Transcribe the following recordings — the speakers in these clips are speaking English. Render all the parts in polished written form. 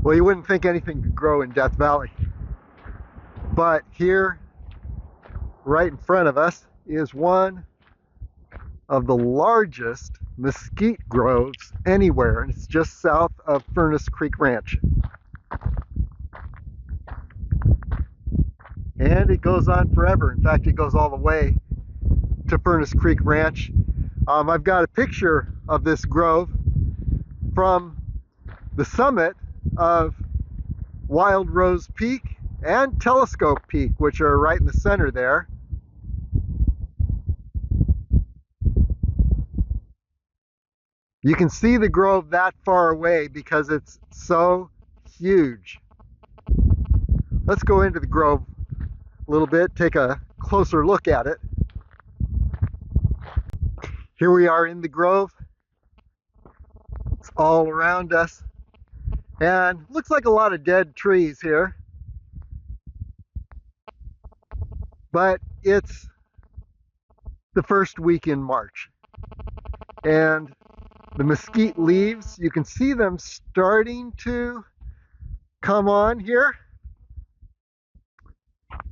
Well, you wouldn't think anything could grow in Death Valley. But here, right in front of us, is one of the largest mesquite groves anywhere, and it's just south of Furnace Creek Ranch. And it goes on forever. In fact, it goes all the way to Furnace Creek Ranch. I've got a picture of this grove from the summit of Wild Rose Peak and Telescope Peak, which are right in the center there. You can see the grove that far away because it's so huge. Let's go into the grove a little bit, take a closer look at it. Here we are in the grove. It's all around us. And looks like a lot of dead trees here. But it's the first week in March. And the mesquite leaves, you can see them starting to come on here.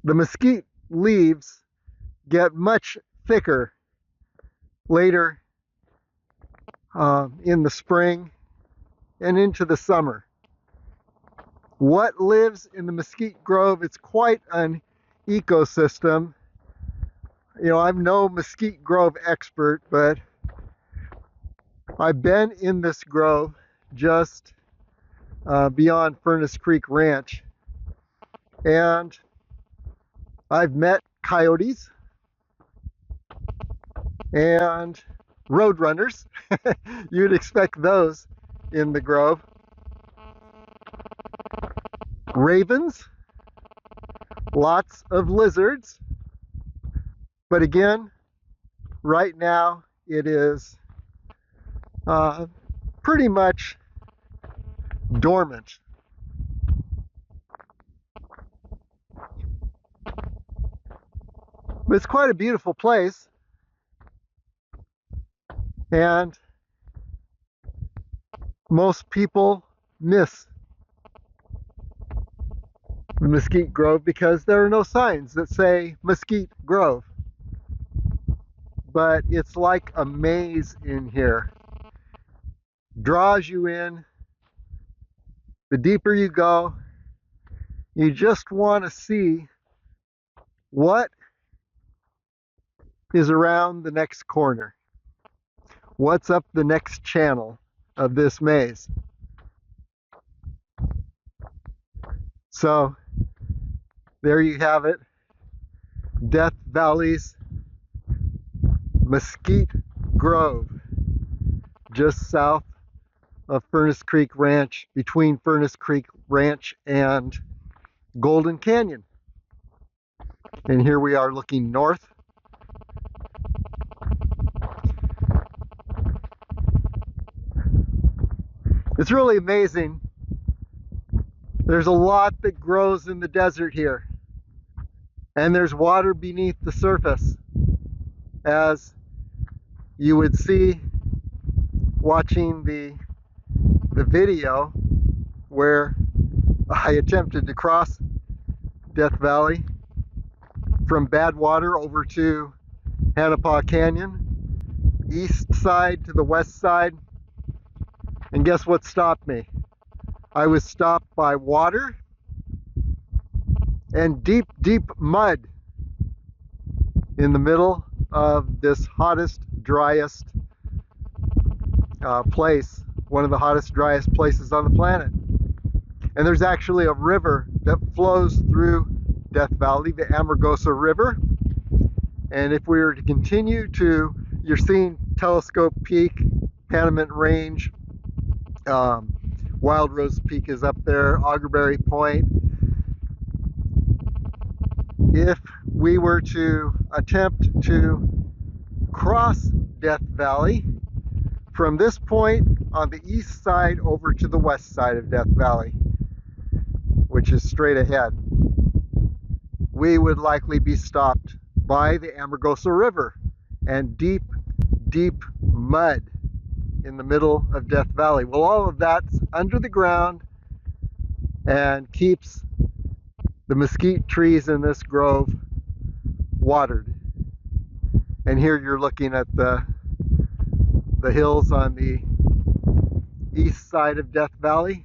The mesquite leaves get much thicker later in the spring and into the summer. What lives in the mesquite grove? It's quite an ecosystem. You know, I'm no mesquite grove expert, but I've been in this grove just beyond Furnace Creek Ranch, and I've met coyotes and roadrunners. You'd expect those in the grove. Ravens, lots of lizards, but again, right now it is pretty much dormant. But it's quite a beautiful place, and most people miss the Mesquite Grove because there are no signs that say Mesquite Grove. But it's like a maze in here. Draws you in. The deeper you go, you just want to see what is around the next corner. What's up the next channel of this maze? So there you have it. Death Valley's Mesquite Grove, just south of Furnace Creek Ranch, between Furnace Creek Ranch and Golden Canyon. And here we are looking north. It's really amazing. There's a lot that grows in the desert here. And there's water beneath the surface, as you would see watching the video where I attempted to cross Death Valley from Badwater over to Hanapaw Canyon, east side to the west side. And guess what stopped me? I was stopped by water and deep, deep mud in the middle of this hottest, driest place, one of the hottest, driest places on the planet. And there's actually a river that flows through Death Valley, the Amargosa River. And if we were to continue to, you're seeing Telescope Peak, Panamint Range, Wild Rose Peak is up there, Augerberry Point. If we were to attempt to cross Death Valley from this point on the east side over to the west side of Death Valley, which is straight ahead, we would likely be stopped by the Amargosa River and deep, deep mud in the middle of Death Valley. Well, all of that's under the ground, and keeps the mesquite trees in this grove watered. And here you're looking at the hills on the east side of Death Valley.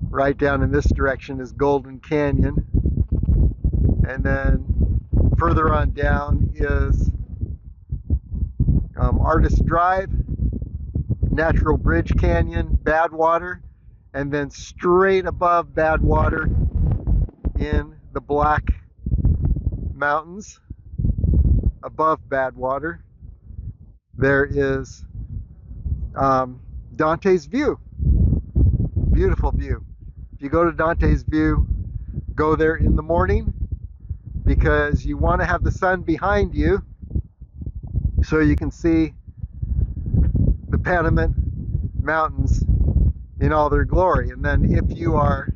Right down in this direction is Golden Canyon. And then further on down is Artist Drive, Natural Bridge Canyon, Badwater, and then straight above Badwater in the Black Mountains, above Badwater, there is Dante's View. Beautiful view. If you go to Dante's View, go there in the morning because you want to have the sun behind you so you can see the Panamint Mountains in all their glory. And then if you are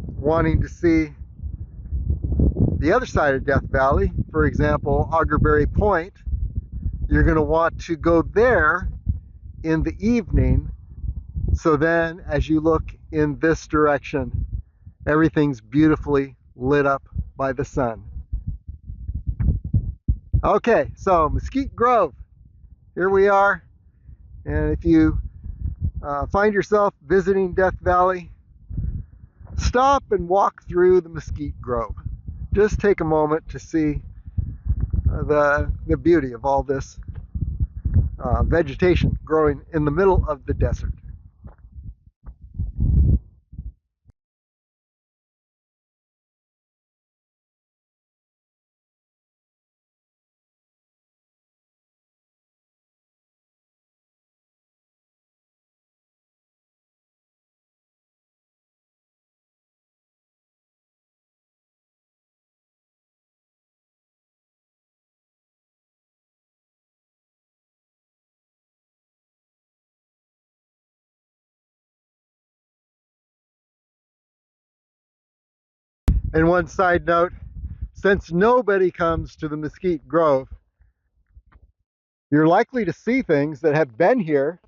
wanting to see the other side of Death Valley, for example, Augerberry Point, you're going to want to go there in the evening. So then as you look in this direction, everything's beautifully lit up by the sun. Okay, so Mesquite Grove, here we are. And if you find yourself visiting Death Valley, stop and walk through the Mesquite Grove. Just take a moment to see the beauty of all this vegetation growing in the middle of the desert. And one side note, since nobody comes to the Mesquite Grove, you're likely to see things that have been here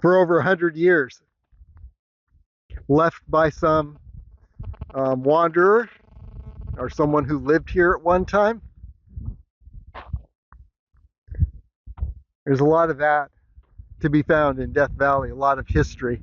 for over 100 years, left by some wanderer or someone who lived here at one time. There's a lot of that to be found in Death Valley, a lot of history.